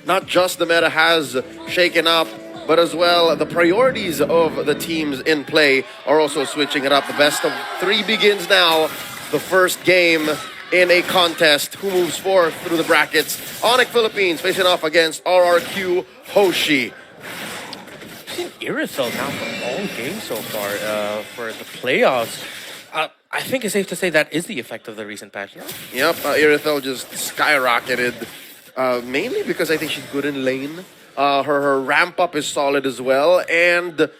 not just the meta has shaken up, but as well the priorities of the teams in play are also switching it up. The best of three begins now. The first game in a contest. Who moves forth through the brackets? ONIC Philippines facing off against RRQ Hoshi. I've seen Irithel now for all games so far for the playoffs. I think it's safe to say that is the effect of the recent patch. No? Yep, Irithel just skyrocketed, mainly because I think she's good in lane. Her ramp up is solid as well, and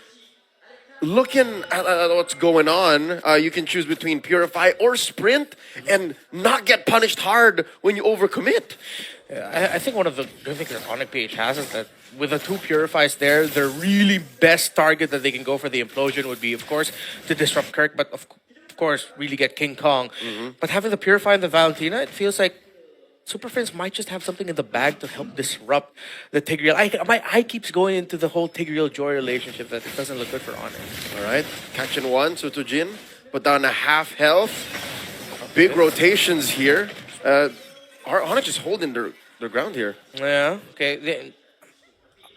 looking at what's going on, you can choose between Purify or Sprint and not get punished hard when you overcommit. Yeah, I think one of the good things that ONIC PH has is that with the two Purifies there, their really best target that they can go for the implosion would be, of course, to disrupt Kirk, but of course, really get King Kong. But having the Purify and the Valentina, it feels like Super Friends might just have something in the bag to help disrupt the Tigreal. My eye keeps going into the whole Tigreal Joy relationship that it doesn't look good for ONIC. All right, catching one, Sutujin, put down a half health. Big rotations here. ONIC just holding their ground here. Yeah, okay.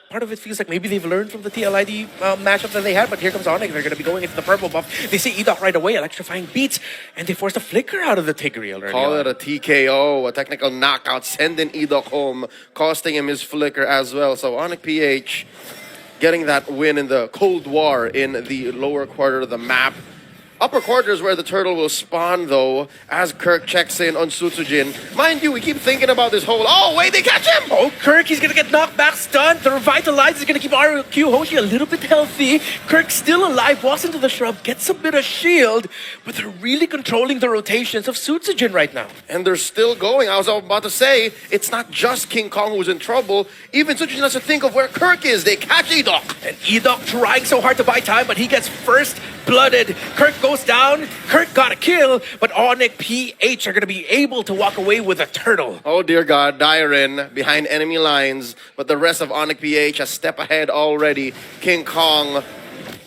Part of it feels like maybe they've learned from the TLID matchup that they had, but here comes ONIC. They're going to be going into the purple buff. They see Edok right away, electrifying beats, and they force the flicker out of the Tigreal. Call it a TKO, a technical knockout, sending Edok home, costing him his flicker as well. So ONIC PH getting that win in the Cold War in the lower quarter of the map. Upper quarter is where the turtle will spawn, though, as Kirk checks in on Sutsujin. Mind you, we keep thinking about this whole, oh, wait, they catch him! Oh, Kirk, he's going to get knocked back, stunned. The Revitalize is going to keep RRQ Hoshi a little bit healthy. Kirk still alive, walks into the shrub, gets a bit of shield, but they're really controlling the rotations of Sutsujin right now. And they're still going. I was about to say, it's not just King Kong who's in trouble. Even Sutsujin has to think of where Kirk is. They catch Edok. And Edok trying so hard to buy time, but he gets first blooded. Kirk goes down. Kirk got a kill, but ONIC PH are going to be able to walk away with a turtle. Oh dear God, Dyren behind enemy lines, but the rest of ONIC PH a step ahead already. King Kong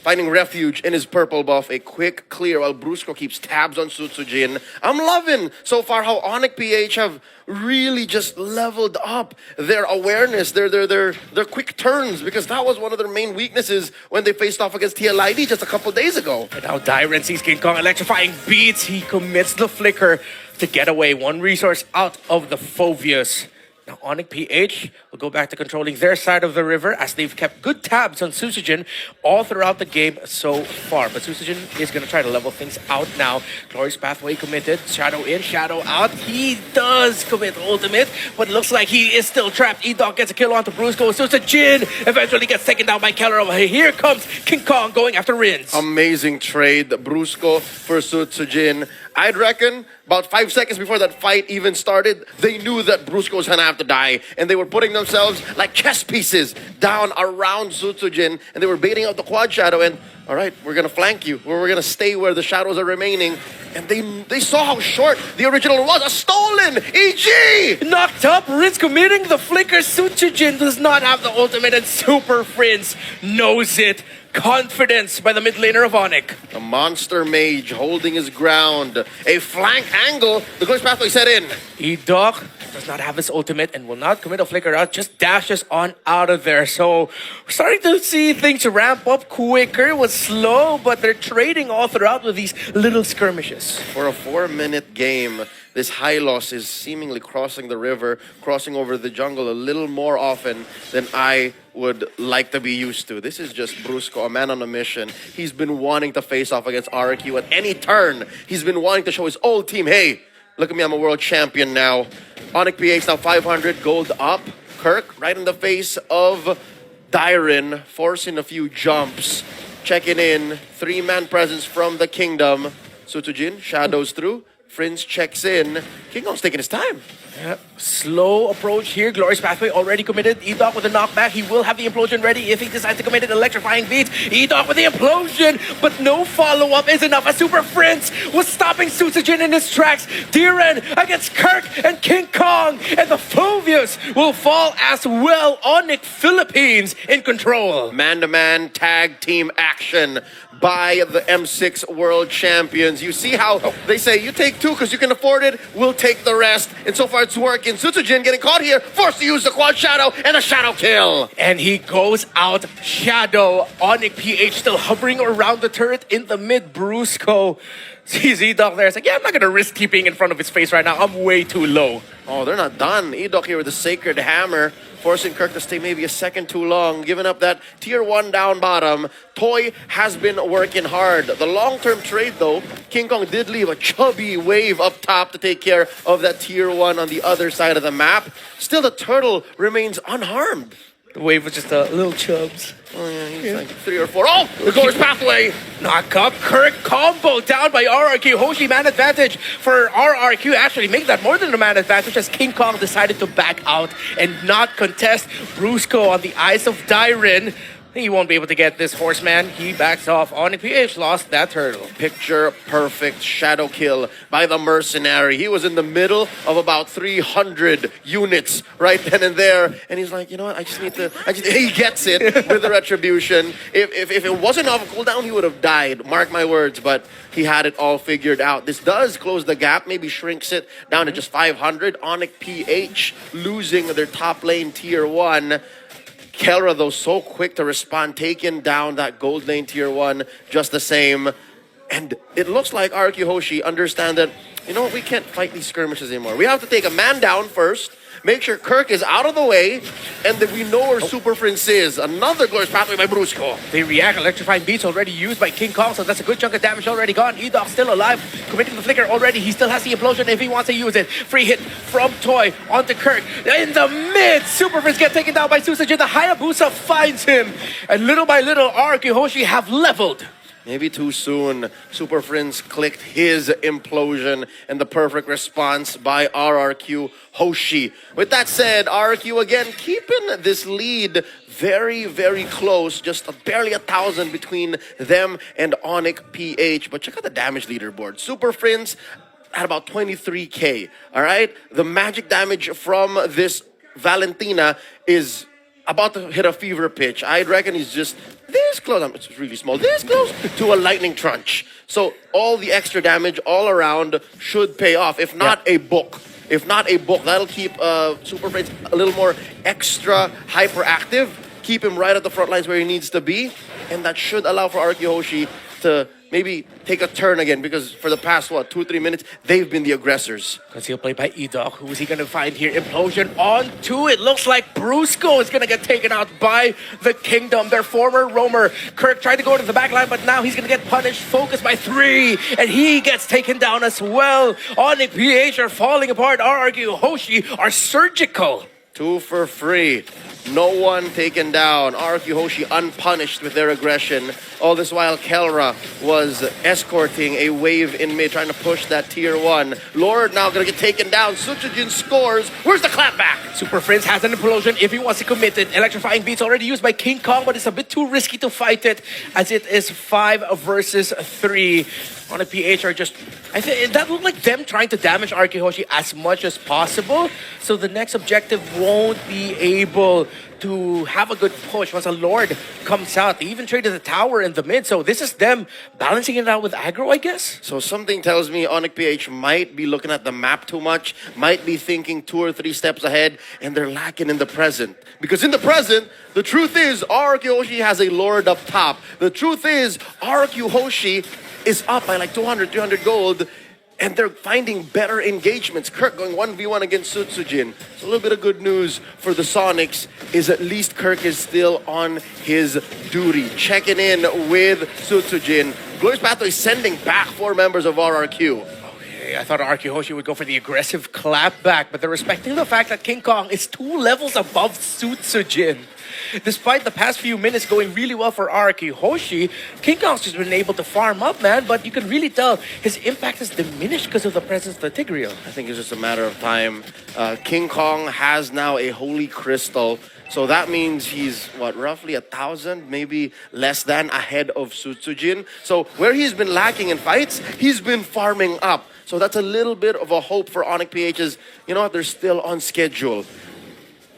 finding refuge in his purple buff. A quick clear while Brusco keeps tabs on Sutsujin. I'm loving so far how ONIC PH have really just leveled up their awareness, their quick turns, because that was one of their main weaknesses when they faced off against TLID just a couple days ago. And now Dyren sees King Kong electrifying beats. He commits the flicker to get away. One resource out of the Phoveus. Now ONIC PH will go back to controlling their side of the river as they've kept good tabs on Sutsujin all throughout the game so far. But Sutsujin is going to try to level things out now. Glorious Pathway committed. Shadow in, Shadow out. He does commit ultimate, but looks like he is still trapped. Edok gets a kill onto Brusco. Sutsujin eventually gets taken down by Keller. Here comes King Kong going after Rins. Amazing trade, Brusco for Sutsujin. I'd reckon about 5 seconds before that fight even started, they knew that Brusco was gonna have to die, and they were putting themselves like chess pieces down around Sutsujin, and they were baiting out the quad shadow. And all right, we're gonna flank you, we're gonna stay where the shadows are remaining. And they saw how short the original was. A stolen EG! Knocked up, Rins committing the flicker. Sutsujin does not have the ultimate, and Super Prince knows it. Confidence by the mid laner of ONIC. A monster mage holding his ground. A flank angle. The Glorious Pathway set in. Edok does not have his ultimate and will not commit a flicker out. Just dashes on out of there. So we're starting to see things ramp up quicker. It was slow, but they're trading all throughout with these little skirmishes. For a 4-minute game, this Hylos is seemingly crossing the river, crossing over the jungle a little more often than I would like to be used to. This is just Brusco, a man on a mission. He's been wanting to face off against RRQ at any turn. He's been wanting to show his old team, hey, look at me, I'm a world champion now. ONIC PH now 500 gold up. Kirk right in the face of Dyren, forcing a few jumps. Checking in, 3-man presence from the kingdom. Sutsujin shadows through. Frinz checks in. King Kong's taking his time. Yep. Slow approach here. Glorious Pathway already committed. Edok with a knockback. He will have the implosion ready if he decides to commit it. Electrifying beats. Edok with the implosion, but no follow-up is enough. A Super Prince was stopping Sutsujin in his tracks. Dyren against Kirk and King Kong, and the Phoveus will fall as well. ONIC Philippines in control. Man-to-man tag team action by the M6 World Champions. You see how they say, you take two because you can afford it, we'll take the rest. And so far, starts working. Sutsujin getting caught here, forced to use the quad shadow and a shadow kill. And he goes out shadow. ONIC PH still hovering around the turret in the mid. Brusco sees Edok there. It's like, yeah, I'm not going to risk keeping in front of his face right now. I'm way too low. Oh, they're not done. Edok here with the Sacred Hammer, forcing Kirk to stay maybe a second too long, giving up that tier 1 down bottom. Toy has been working hard. The long-term trade, though, King Kong did leave a chubby wave up top to take care of that tier 1 on the other side of the map. Still, the turtle remains unharmed. The wave was just a little chubs. Oh, yeah, he's like 3 or 4. Oh, the Glorious Pathway! Knock up Kirk, combo down by RRQ. Hoshi man advantage for RRQ. Actually, make that more than a man advantage as King Kong decided to back out and not contest Brusco on the eyes of Dyren. He won't be able to get this horseman. He backs off. ONIC PH lost that turtle. Picture perfect shadow kill by the mercenary. He was in the middle of about 300 units right then and there. And he's like, you know what? He gets it with the retribution. If it wasn't off a cooldown, he would have died. Mark my words. But he had it all figured out. This does close the gap. Maybe shrinks it down to just 500. ONIC PH losing their top lane tier 1. Kelra, though, so quick to respond, taking down that gold lane tier 1 just the same. And it looks like RRQ Hoshi understand that, you know what, we can't fight these skirmishes anymore. We have to take a man down first, make sure Kirk is out of the way, and that we know where Super Prince is. Another Glorious Pathway by Brusco. They react. Electrifying beats already used by King Kong, so that's a good chunk of damage already gone. Edok still alive, committing the flicker already. He still has the implosion if he wants to use it. Free hit from Toy onto Kirk. In the mid, Super Prince gets taken down by Susujin. The Hayabusa finds him. And little by little, RRQ Hoshi have leveled. Maybe too soon. Super Prince clicked his implosion and the perfect response by RRQ Hoshi. With that said, RRQ again keeping this lead very, very close. Just barely 1,000 between them and ONIC PH. But check out the damage leaderboard. Super Prince at about 23k. All right? The magic damage from this Valentina is about to hit a fever pitch. I'd reckon he's just this close. It's really small. This close to a lightning trunch. So all the extra damage all around should pay off. If not a book. If not a book, that'll keep Super Prince a little more extra hyperactive. Keep him right at the front lines where he needs to be. And that should allow for RRQ Hoshi to maybe take a turn again, because for the past, 2-3 minutes, they've been the aggressors. Concealed play by Edok. Who is he going to find here? Implosion on 2. It looks like Brusco is going to get taken out by the Kingdom, their former roamer. Kirk tried to go to the back line, but now he's going to get punished. Focused by 3, and he gets taken down as well. ONIC PH are falling apart. RRQ Hoshi are surgical. 2 for free. No one taken down. RRQ Hoshi unpunished with their aggression. All this while, Kelra was escorting a wave in mid, trying to push that tier 1. Lord now going to get taken down. Sutsujin scores. Where's the clapback? Super Prince has an implosion if he wants to commit it. Electrifying beats already used by King Kong, but it's a bit too risky to fight it, as it is 5 versus 3. ONIC PH are just, I think that looked like them trying to damage RRQ Hoshi as much as possible. So the next objective won't be able to have a good push once a Lord comes out. They even traded the tower in the mid, so this is them balancing it out with aggro, I guess. So something tells me ONIC PH might be looking at the map too much, might be thinking 2 or 3 steps ahead, and they're lacking in the present. Because in the present, the truth is RRQ Hoshi has a Lord up top. The truth is RRQ Hoshi is up by like 200, 300 gold, and they're finding better engagements. Kirk going 1v1 against Sutsujin. So a little bit of good news for the Sonics is at least Kirk is still on his duty. Checking in with Sutsujin. Glorious Pathway is sending back 4 members of RRQ. Okay, I thought RRQ Hoshi would go for the aggressive clapback, but they're respecting the fact that King Kong is 2 levels above Sutsujin. Despite the past few minutes going really well for RRQ Hoshi, King Kong's just been able to farm up, man. But you can really tell his impact has diminished because of the presence of the Tigreal. I think it's just a matter of time. King Kong has now a Holy Crystal. So that means he's, roughly 1,000, maybe less than, ahead of Sutsujin. So where he's been lacking in fights, he's been farming up. So that's a little bit of a hope for ONIC PH's. You know what? They're still on schedule.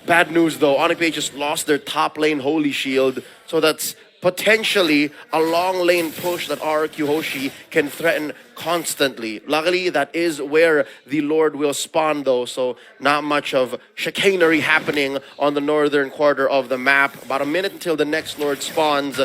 Bad news though, ONIC PH just lost their top lane Holy Shield, so that's potentially a long lane push that RRQ Hoshi can threaten constantly. Luckily, that is where the Lord will spawn though, so not much of chicanery happening on the northern quarter of the map. About a minute until the next Lord spawns.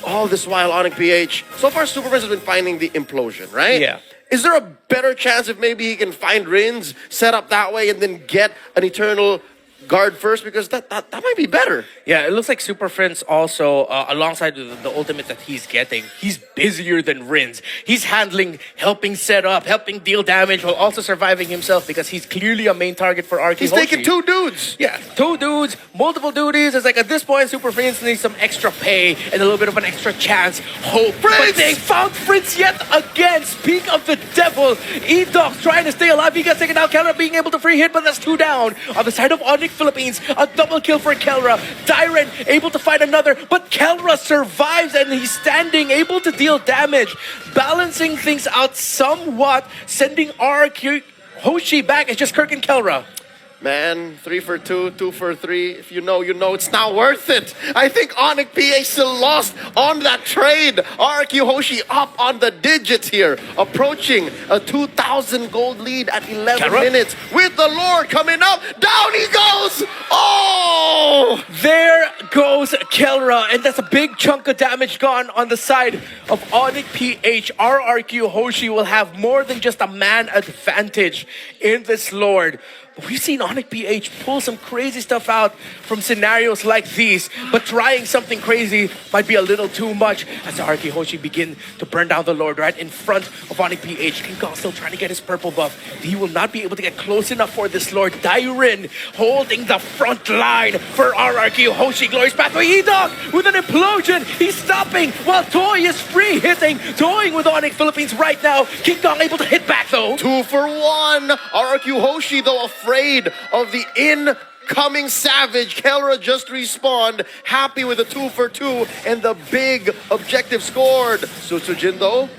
All this while, ONIC PH, so far Super Friends has been finding the implosion, right? Yeah. Is there a better chance if maybe he can find Rins, set up that way, and then get an Eternal guard first? Because that might be better. Yeah, it looks like Super Friends also, alongside the ultimate that he's getting, he's busier than Rins. He's handling, helping set up, helping deal damage, while also surviving himself because he's clearly a main target for RRQ He's Hoshi. taking 2 dudes. Yeah, 2 dudes, multiple duties. It's like at this point, Super Friends needs some extra pay and a little bit of an extra chance. Hope. Fritz! But they found Fritz yet again. Speak of the devil. E-Dog's trying to stay alive. He got taken out. Kelra being able to free hit, but that's 2 down. On the side of ONIC Philippines, a double kill for Kelra. Dyren able to find another, but Kelra survives and he's standing, able to deal damage, balancing things out somewhat, sending RRQ Hoshi back. It's just Kirk and Kelra. Man, 3 for 2, 2 for 3. If you know, you know. It's not worth it. I think ONIC PA still lost on that trade. RRQ Hoshi up on the digits here, approaching a 2,000 gold lead at 11 minutes. With the Lord coming up, down he goes. Oh! There goes Kelra, and that's a big chunk of damage gone on the side of ONIC PH. RRQ Hoshi will have more than just a man advantage in this Lord. We've seen ONIC PH pull some crazy stuff out from scenarios like these, but trying something crazy might be a little too much as RRQ Hoshi begin to burn down the Lord right in front of ONIC PH. King Kong still trying to get his purple buff. He will not be able to get close enough for this Lord. Dyren holding the front line for RRQ Hoshi. Glorious Pathway. E-Dog with an implosion. He's stopping while Toy is free hitting. Toying with ONIC Philippines right now. King Kong able to hit back though. 2 for 1. RRQ Hoshi though afraid of the incoming savage. Kelra just respawned, happy with a 2 for 2 and the big objective scored. Sutsujin though,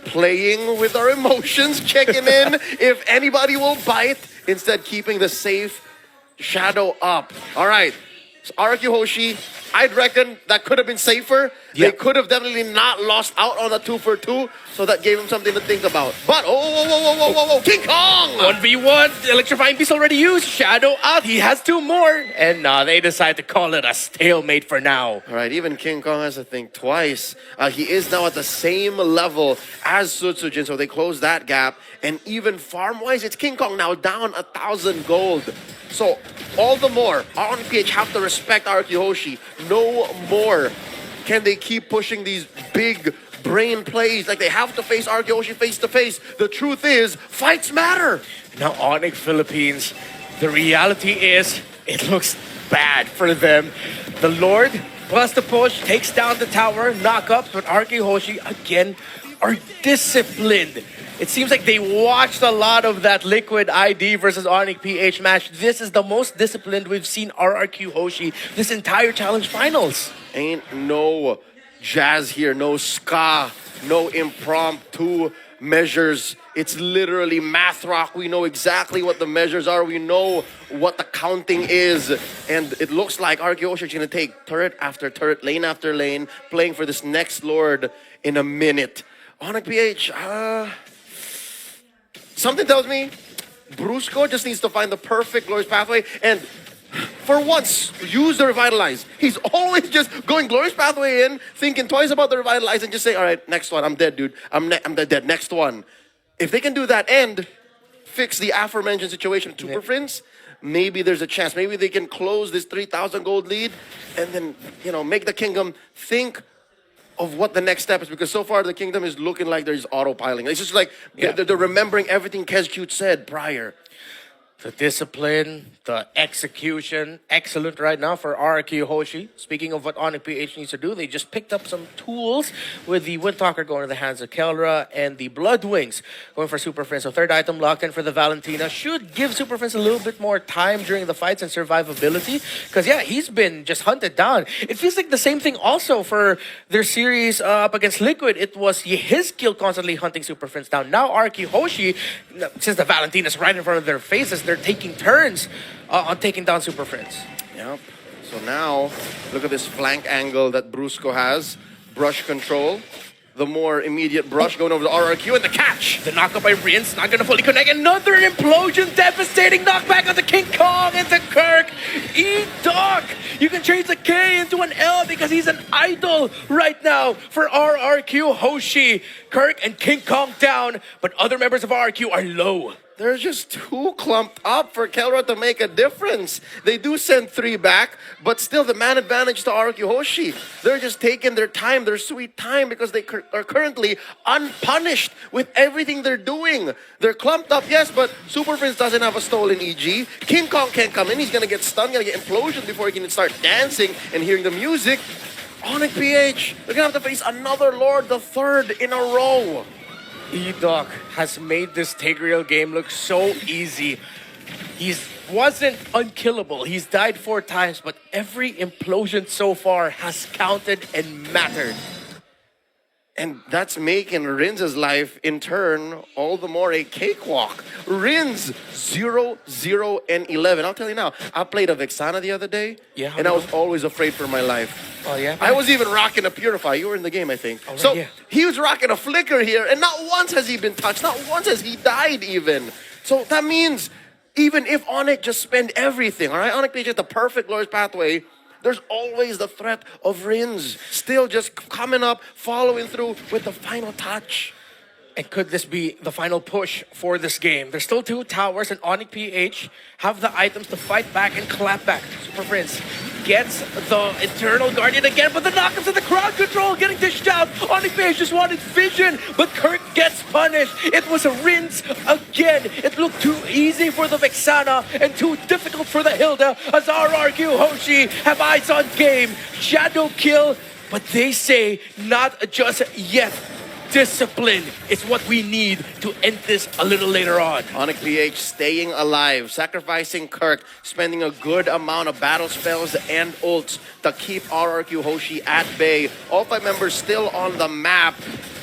playing with our emotions, checking in if anybody will bite, instead keeping the safe shadow up. All right, so RRQ Hoshi, I'd reckon that could have been safer. Yeah. They could have definitely not lost out on the 2 for 2, so that gave him something to think about. But, whoa, King Kong! 1v1, electrifying beast already used, shadow out, he has 2 more. And they decide to call it a stalemate for now. All right, even King Kong has to think twice. He is now at the same level as Sutsujin, so they close that gap. And even farm-wise, it's King Kong now down 1,000 gold. So, all the more, ONIC PH have to respect RRQ Hoshi. No more can they keep pushing these big brain plays. Like, they have to face RRQ Hoshi face to face. The truth is, fights matter. Now ONIC Philippines, the reality is, it looks bad for them. The Lord plus the push takes down the tower, knock up, but RRQ Hoshi again are disciplined. It seems like they watched a lot of that Liquid ID versus ONIC PH match. This is the most disciplined we've seen RRQ Hoshi this entire challenge finals. Ain't no jazz here, no ska, no impromptu measures. It's literally math rock. We know exactly what the measures are. We know what the counting is. And it looks like RRQ Hoshi is going to take turret after turret, lane after lane, playing for this next Lord in a minute. ONIC PH, something tells me Brusco just needs to find the perfect Glorious Pathway and for once use the Revitalize. He's always just going Glorious Pathway in, thinking twice about the Revitalize and just say, all right, next one, I'm dead, dude. I'm dead, next one. If they can do that and fix the aforementioned situation to Super Friends, maybe there's a chance. Maybe they can close this 3,000 gold lead and then, make the kingdom think of what the next step is, because so far the kingdom is looking like there's autopiling. It's just like they're remembering everything Kezcute said prior. The discipline, the execution, excellent right now for RRQ Hoshi. Speaking of what ONIC PH needs to do, they just picked up some tools with the Windtalker going to the hands of Kelra and the Blood Wings going for Super Friends. So third item locked in for the Valentina. Should give Super Friends a little bit more time during the fights and survivability. Because he's been just hunted down. It feels like the same thing also for their series up against Liquid. It was his skill constantly hunting Super Friends down. Now RRQ Hoshi, since the Valentina's right in front of their faces, they're taking turns on taking down Super Friends. Yep. So now, look at this flank angle that Brusco has. Brush control. The more immediate brush going over the RRQ and the catch. The knockup by Rins, not gonna fully connect. Another implosion, devastating knockback on the King Kong into Kirk. E-Dog, you can change the K into an L because he's an idol right now for RRQ. Hoshi, Kirk, and King Kong down, but other members of RRQ are low. They're just too clumped up for Kelra to make a difference. They do send 3 back, but still the man advantage to RRQ Hoshi. They're just taking their time, their sweet time, because they are currently unpunished with everything they're doing. They're clumped up, yes, but Super Prince doesn't have a stolen EG. King Kong can't come in. He's gonna get stunned, gonna get implosion before he can start dancing and hearing the music. ONIC PH, they're gonna have to face another Lord, the 3rd in a row. E-Dog has made this Tigreal game look so easy. He wasn't unkillable. He's died 4 times, but every implosion so far has counted and mattered. And that's making Rins's life, in turn, all the more a cakewalk. Rins, 0, 0, and 11. I'll tell you now, I played a Vexana the other day, Yeah, and I was always afraid for my life. Oh, yeah? I was even rocking a Purify. You were in the game, I think. Right, So yeah. he was rocking a Flicker here, and not once has he been touched. Not once has he died even. So that means even if ONIC just spend everything, all right? ONIC PH is the perfect Lord's pathway. There's always the threat of Rins still just coming up, following through with the final touch. And could this be the final push for this game? There's still 2 towers, and ONIC PH have the items to fight back and clap back. Super Prince gets the Eternal Guardian again, but the knockups and the crowd control getting dished out. ONIC PH just wanted vision, but Kirk gets punished. It was a Rins again. It looked too easy for the Vexana and too difficult for the Hilda as RRQ Hoshi have eyes on game. Shadow kill, but they say not just yet. Discipline is what we need to end this a little later on. ONIC PH staying alive, sacrificing Kirk, spending a good amount of battle spells and ults to keep RRQ Hoshi at bay. All 5 members still on the map,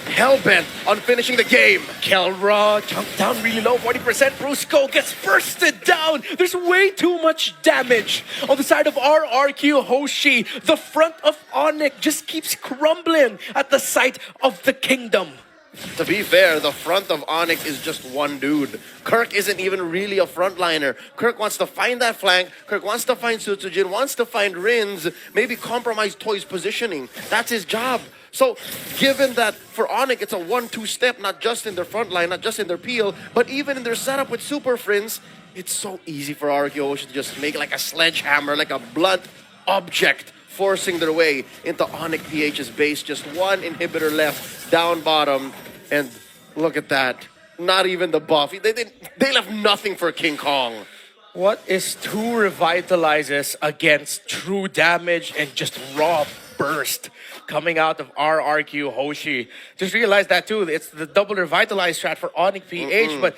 hellbent on finishing the game. Kelra jumped down really low, 40%. Brusco gets bursted down. There's way too much damage on the side of RRQ Hoshi. The front of ONIC just keeps crumbling at the sight of the kingdom. To be fair, the front of ONIC is just one dude. Kirk isn't even really a frontliner. Kirk wants to find that flank. Kirk wants to find Sutsujin, wants to find Rins, maybe compromise Toy's positioning. That's his job. So, given that for ONIC, it's a 1-2 step, not just in their front line, not just in their peel, but even in their setup with Super Friends, it's so easy for RRQ Hoshi to just make like a sledgehammer, like a blunt object, forcing their way into ONIC PH's base. Just 1 inhibitor left, down bottom, and look at that. Not even the buff. They left nothing for King Kong. What is 2 revitalizes against true damage and just raw burst coming out of RRQ Hoshi? Just realized that too. It's the double revitalize strat for ONIC PH, but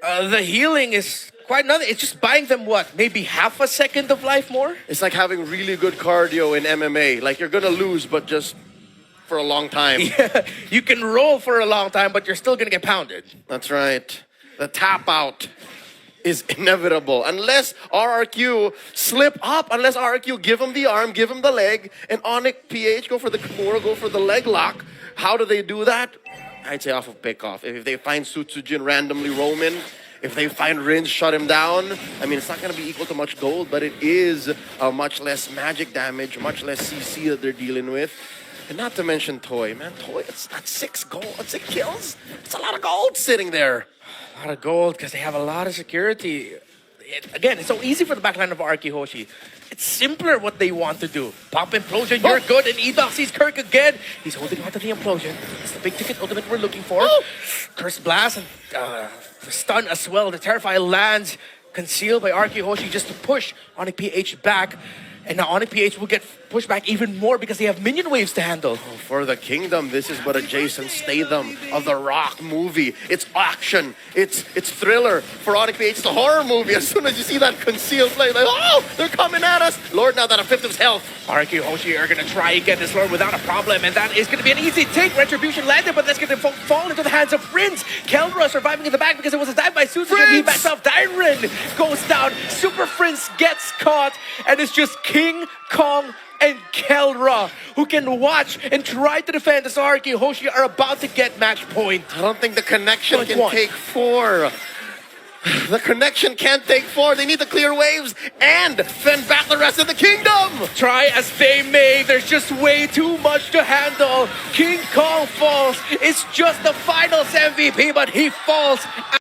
the healing is quite nothing. It's just buying them what? Maybe half a second of life more? It's like having really good cardio in MMA. Like you're gonna lose, but just for a long time. Yeah, you can roll for a long time, but you're still gonna get pounded. That's right. The tap out is inevitable. Unless RRQ slip up, unless RRQ give him the arm, give him the leg, and ONIC PH go for the Kimura, go for the leg lock. How do they do that? I'd say off of pickoff. If they find Sutsujin randomly roaming, if they find Rins shut him down, I mean, it's not going to be equal to much gold, but it is much less magic damage, much less CC that they're dealing with. And not to mention Toy, man. Toy, that's 6 gold, 6 kills. It's a lot of gold sitting there. A lot of gold because they have a lot of security. Again, it's so easy for the backline of RRQ Hoshi. It's simpler what they want to do. Pop implosion, you're good, and E-Dog sees Kirk again. He's holding on to the implosion. It's the big ticket ultimate we're looking for. Curse blast and the stun as well. The Terrify lands, concealed by RRQ Hoshi just to push ONIC PH back. And now ONIC PH will get pushed back even more because they have minion waves to handle. For the kingdom, this is what a Jason Statham of the Rock movie. It's action. It's thriller. For ONIC PH, it's a horror movie. As soon as you see that concealed flame, like, oh, they're coming at us. Lord, now that a 5th of his health. RRQ Hoshi are going to try and get this Lord without a problem, and that is going to be an easy take. Retribution landed, but that's going to fall into the hands of Rins. Kelra surviving in the back because it was a dive by Susan. He backs off. Dyron goes down. Super Prince gets caught, and it's just King Kong and Kelra, who can watch and try to defend as RRQ Hoshi are about to get match point. I don't think the connection Point can one. take 4. The connection can't take 4. They need to clear waves and fend back the rest of the kingdom. Try as they may, there's just way too much to handle. King Kong falls. It's just the finals MVP, but he falls